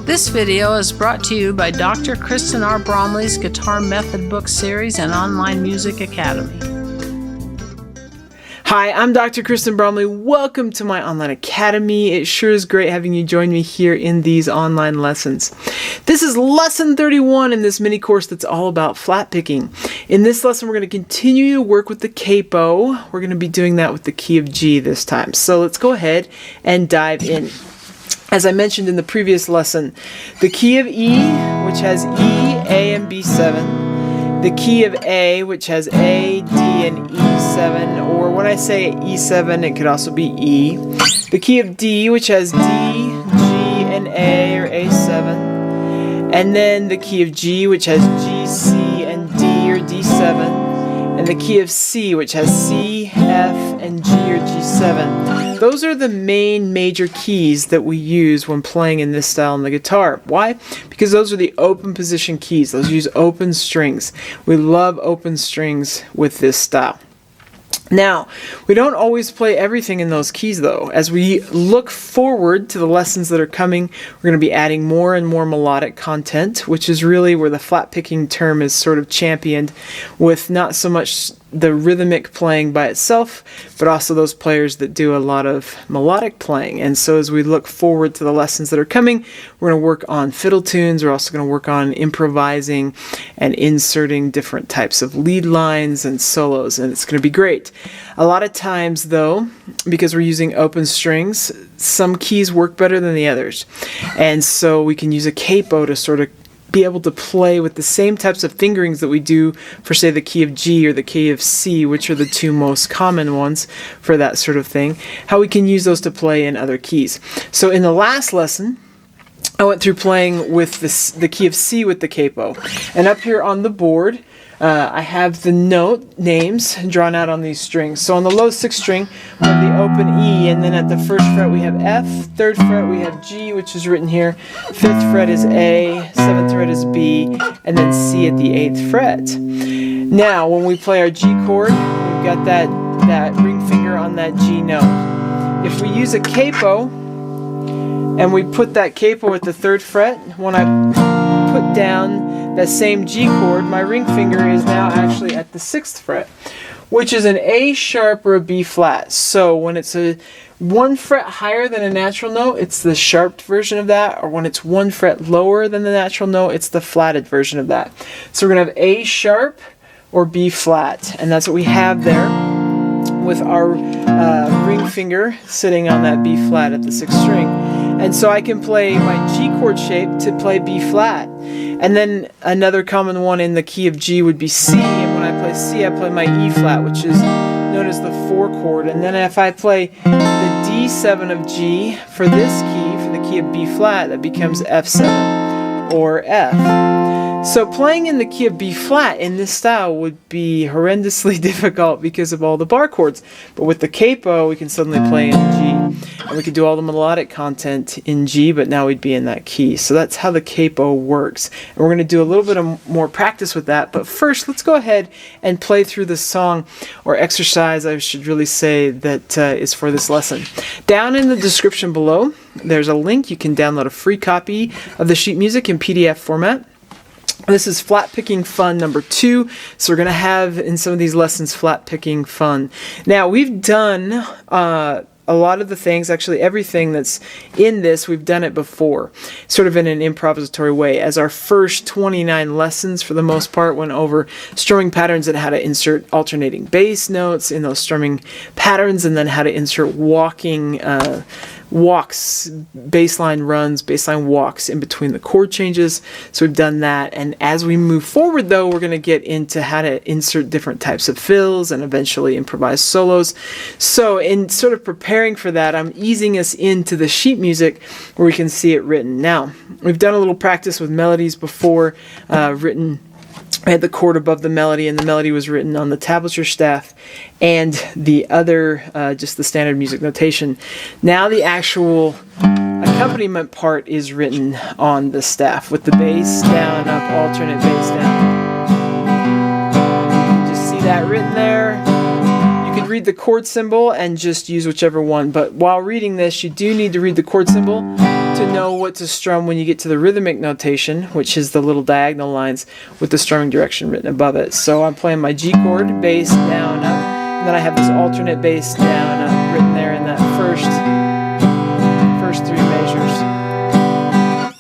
This video is brought to you by Dr. Kristen R. Bromley's Guitar Method Book Series and Online Music Academy. Hi, I'm Dr. Kristen Bromley. Welcome to my online academy. It sure is great having you join me here in these online lessons. This is lesson 31 in this mini course that's all about flat picking. In this lesson, we're going to continue to work with the capo. We're going to be doing that with the key of G this time. So let's go ahead and dive in. As I mentioned in the previous lesson, the key of E, which has E, A, and B7. The key of A, which has A, D, and E7, or when I say E7, it could also be E. The key of D, which has D, G, and A, or A7. And then the key of G, which has G, C, and D, or D7. And the key of C, which has C, F, and G, or G7. Those are the main major keys that we use when playing in this style on the guitar. Why? Because those are the open position keys. Those use open strings. We love open strings with this style. Now, we don't always play everything in those keys though. As we look forward to the lessons that are coming, we're going to be adding more and more melodic content, which is really where the flat picking term is sort of championed, with not so much the rhythmic playing by itself, but also those players that do a lot of melodic playing. And so as we look forward to the lessons that are coming, we're going to work on fiddle tunes. We're also going to work on improvising and inserting different types of lead lines and solos, and it's going to be great. A lot of times though, because we're using open strings, some keys work better than the others. And so we can use a capo to sort of be able to play with the same types of fingerings that we do for, say, the key of G or the key of C, which are the two most common ones for that sort of thing, how we can use those to play in other keys. So in the last lesson, I went through playing with the key of C with the capo. And up here on the board, I have the note names drawn out on these strings. So on the low 6th string, we have the open E, and then at the 1st fret we have F, 3rd fret we have G, which is written here, 5th fret is A, 7th fret is B, and then C at the 8th fret. Now, when we play our G chord, we've got that ring finger on that G note. If we use a capo, and we put that capo at the 3rd fret, when I put down that same G chord, my ring finger is now actually at the 6th fret, which is an A sharp or a B flat. So when it's a 1 fret higher than a natural note, it's the sharped version of that, or when it's 1 fret lower than the natural note, it's the flatted version of that. So we're going to have A sharp or B flat, and that's what we have there with our ring finger sitting on that B flat at the 6th string. And so I can play my G chord shape to play B flat. And then another common one in the key of G would be C, and when I play C, I play my E flat, which is known as the 4 chord. And then if I play the D7 of G for this key, for the key of B flat, that becomes F7 or F. So playing in the key of B flat in this style would be horrendously difficult because of all the bar chords. But with the capo, we can suddenly play in G. And we could do all the melodic content in G, but now we'd be in that key. So that's how the capo works. And we're going to do a little bit of more practice with that. But first, let's go ahead and play through the song, or exercise, I should really say, that is for this lesson. Down in the description below, there's a link. You can download a free copy of the sheet music in PDF format. This is flat picking fun number 2. So we're going to have in some of these lessons flat picking fun. Now we've done a lot of the things, actually everything that's in this, we've done it before, sort of in an improvisatory way. As our first 29 lessons, for the most part, went over strumming patterns and how to insert alternating bass notes in those strumming patterns, and then how to insert walks, bassline runs, bassline walks in between the chord changes. So we've done that, and as we move forward though, we're going to get into how to insert different types of fills and eventually improvise solos. So in sort of preparing for that, I'm easing us into the sheet music where we can see it written. Now, we've done a little practice with melodies before, I had the chord above the melody, and the melody was written on the tablature staff, and the other, just the standard music notation. Now the actual accompaniment part is written on the staff with the bass down, up, alternate bass down. You can just see that written there. You can read the chord symbol and just use whichever one, but while reading this, you do need to read the chord symbol to know what to strum when you get to the rhythmic notation, which is the little diagonal lines with the strumming direction written above it. So I'm playing my G chord, bass, down, up, and then I have this alternate bass, down, up, written there in that first three measures.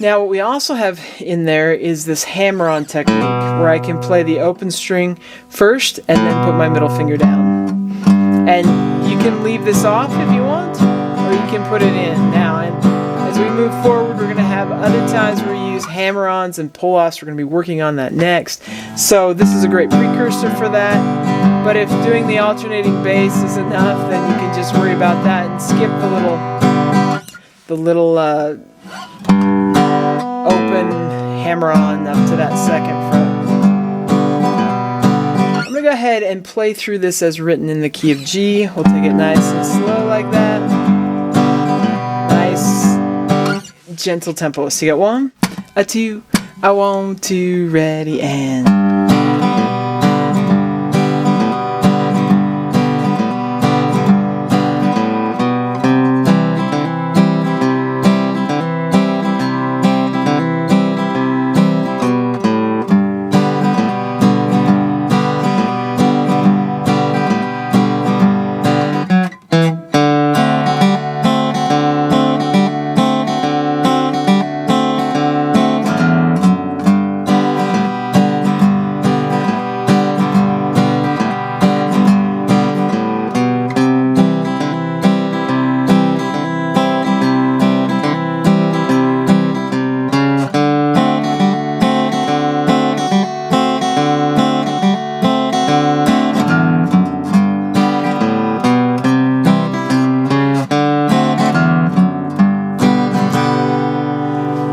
Now what we also have in there is this hammer-on technique, where I can play the open string first and then put my middle finger down. And you can leave this off if you want, or you can put it in. Now, and as we move forward, we're going to have other times where we use hammer-ons and pull-offs. We're going to be working on that next. So this is a great precursor for that. But if doing the alternating bass is enough, then you can just worry about that and skip the little open hammer-on up to that second fret. I'm going to go ahead and play through this as written in the key of G. We'll take it nice and slow like that. Nice, gentle tempo. So you got 1, a 2, a 1, 2, ready, and...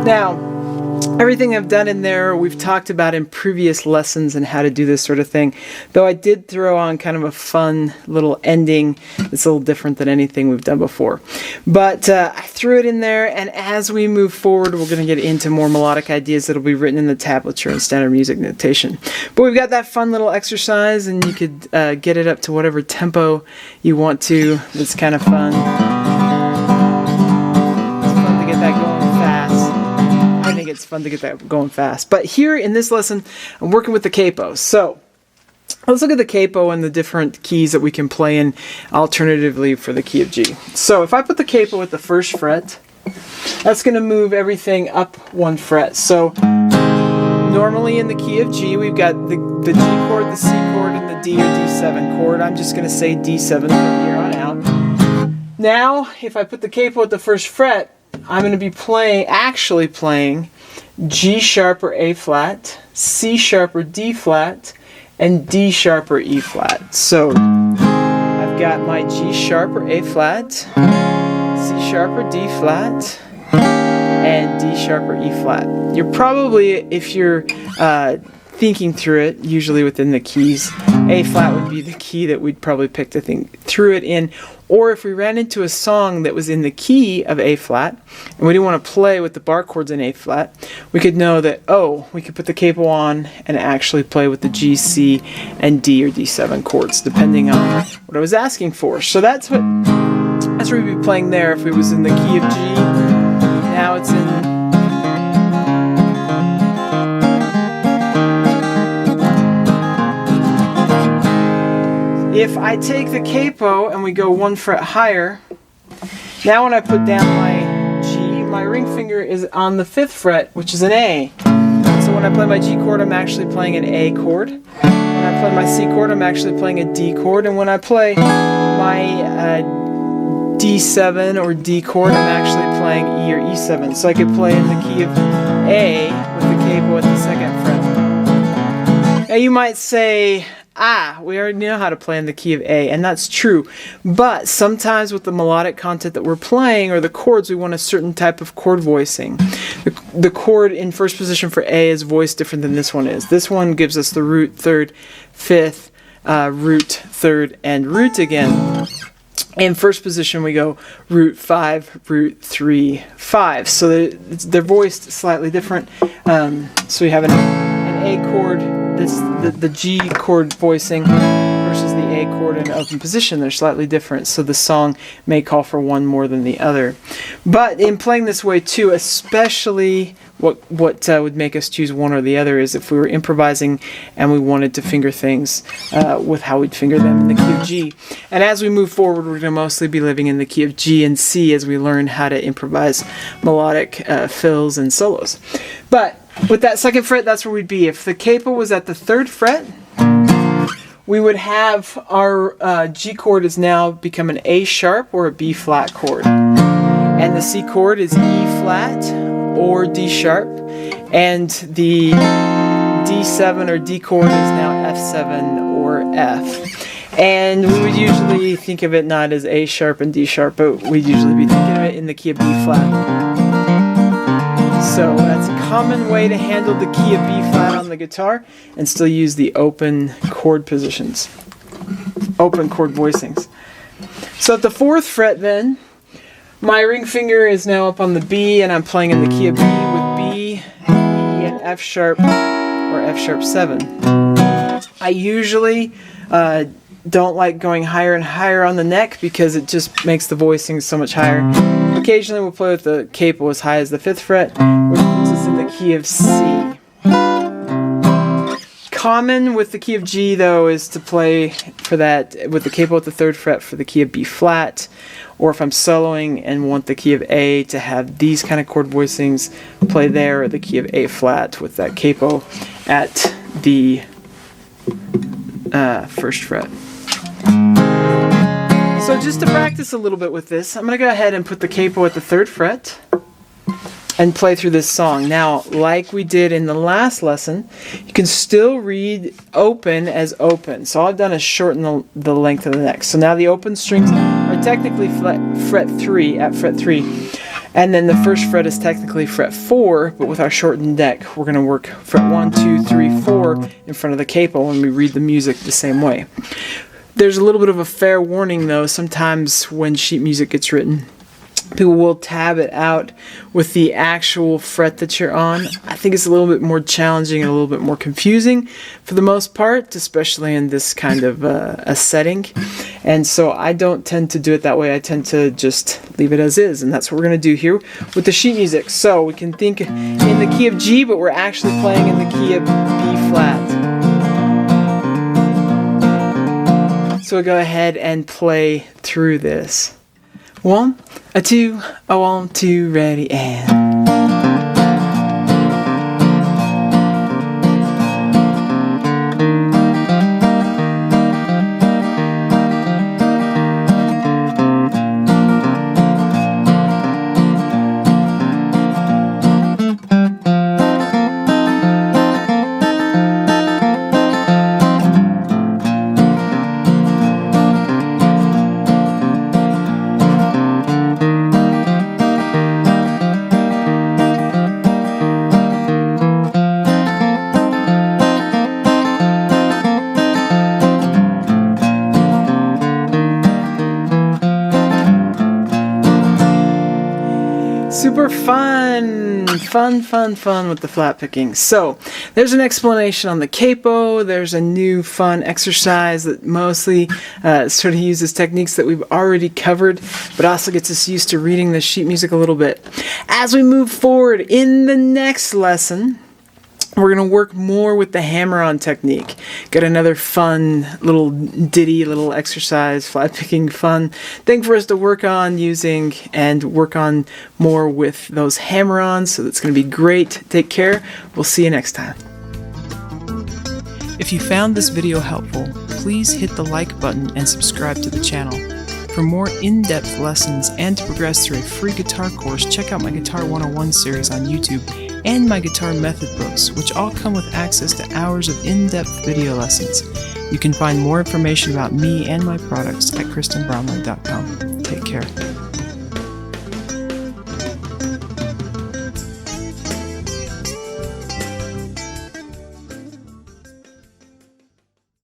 Now, everything I've done in there, we've talked about in previous lessons and how to do this sort of thing. Though I did throw on kind of a fun little ending that's a little different than anything we've done before. But I threw it in there, and as we move forward, we're going to get into more melodic ideas that'll be written in the tablature and standard music notation. But we've got that fun little exercise, and you could get it up to whatever tempo you want to. It's kind of fun. It's fun to get that going fast. I think it's fun to get that going fast. But here in this lesson, I'm working with the capo. So let's look at the capo and the different keys that we can play in alternatively for the key of G. So if I put the capo at the first fret, that's going to move everything up 1 fret. So normally in the key of G, we've got the G chord, the C chord, and the D or D7 chord. I'm just going to say D7 from here on out. Now, if I put the capo at the first fret, I'm going to be actually playing G sharp or A flat, C sharp or D flat, and D sharp or E flat. So I've got my G sharp or A flat, C sharp or D flat, and D sharp or E flat. You're probably, if you're thinking through it, usually within the keys, A flat would be the key that we'd probably pick to think through it in. Or if we ran into a song that was in the key of A flat, and we didn't want to play with the bar chords in A flat, we could know that, oh, we could put the capo on and actually play with the G, C, and D or D7 chords, depending on what I was asking for. So that's what we'd be playing there if it was in the key of G. Now it's in... If I take the capo and we go 1 fret higher, now when I put down my G, my ring finger is on the 5th fret, which is an A. So when I play my G chord, I'm actually playing an A chord. When I play my C chord, I'm actually playing a D chord. And when I play my D7 or D chord, I'm actually playing E or E7. So I could play in the key of A with the capo at the 2nd fret. Now you might say, we already know how to play in the key of A, and that's true. But sometimes with the melodic content that we're playing, or the chords, we want a certain type of chord voicing. The chord in first position for A is voiced different than this one is. This one gives us the root, 3rd, 5th, root, 3rd, and root again. In first position we go root 5, root 3, 5. So they're voiced slightly different. So we have an A chord, the G chord voicing versus the A chord in open position. They're slightly different, so the song may call for one more than the other. But in playing this way too, especially what would make us choose one or the other is if we were improvising and we wanted to finger things with how we'd finger them in the key of G. And as we move forward, we're going to mostly be living in the key of G and C as we learn how to improvise melodic fills and solos. But with that second fret, that's where we'd be. If the capo was at the 3rd fret, we would have our G chord is now become an A sharp or a B flat chord. And the C chord is E flat or D sharp. And the D7 or D chord is now F7 or F. And we would usually think of it not as A sharp and D sharp, but we'd usually be thinking of it in the key of B flat. So that's a common way to handle the key of B flat on the guitar and still use the open chord positions, open chord voicings. So at the 4th fret then, my ring finger is now up on the B and I'm playing in the key of B with B, E, and F sharp or F sharp 7. I usually don't like going higher and higher on the neck because it just makes the voicing so much higher. Occasionally we'll play with the capo as high as the 5th fret, which puts us in the key of C. Common with the key of G though is to play for that with the capo at the 3rd fret for the key of B flat, or if I'm soloing and want the key of A to have these kind of chord voicings, play there, or the key of A flat with that capo at the 1st fret. So just to practice a little bit with this, I'm going to go ahead and put the capo at the 3rd fret and play through this song. Now, like we did in the last lesson, you can still read open as open. So all I've done is shorten the length of the neck. So now the open strings are technically fret 3 at fret 3. And then the 1st fret is technically fret 4, but with our shortened neck, we're going to work fret 1, 2, 3, 4 in front of the capo when we read the music the same way. There's a little bit of a fair warning though. Sometimes when sheet music gets written, people will tab it out with the actual fret that you're on. I think it's a little bit more challenging and a little bit more confusing for the most part, especially in this kind of a setting. And so I don't tend to do it that way. I tend to just leave it as is, and that's what we're going to do here with the sheet music. So we can think in the key of G, but we're actually playing in the key of B flat. So we'll go ahead and play through this. 1, a 2, a 1, 2, ready, and... Super fun with the flat picking. So there's an explanation on the capo. There's a new fun exercise that mostly sort of uses techniques that we've already covered, but also gets us used to reading the sheet music a little bit. As we move forward in the next lesson, we're going to work more with the hammer-on technique. Got another fun little ditty, little exercise, flat picking fun thing for us to work on using and work on more with those hammer-ons. So that's going to be great. Take care. We'll see you next time. If you found this video helpful, please hit the like button and subscribe to the channel. For more in-depth lessons and to progress through a free guitar course, check out my Guitar 101 series on YouTube and my guitar method books, which all come with access to hours of in-depth video lessons. You can find more information about me and my products at KristenBromley.com. Take care.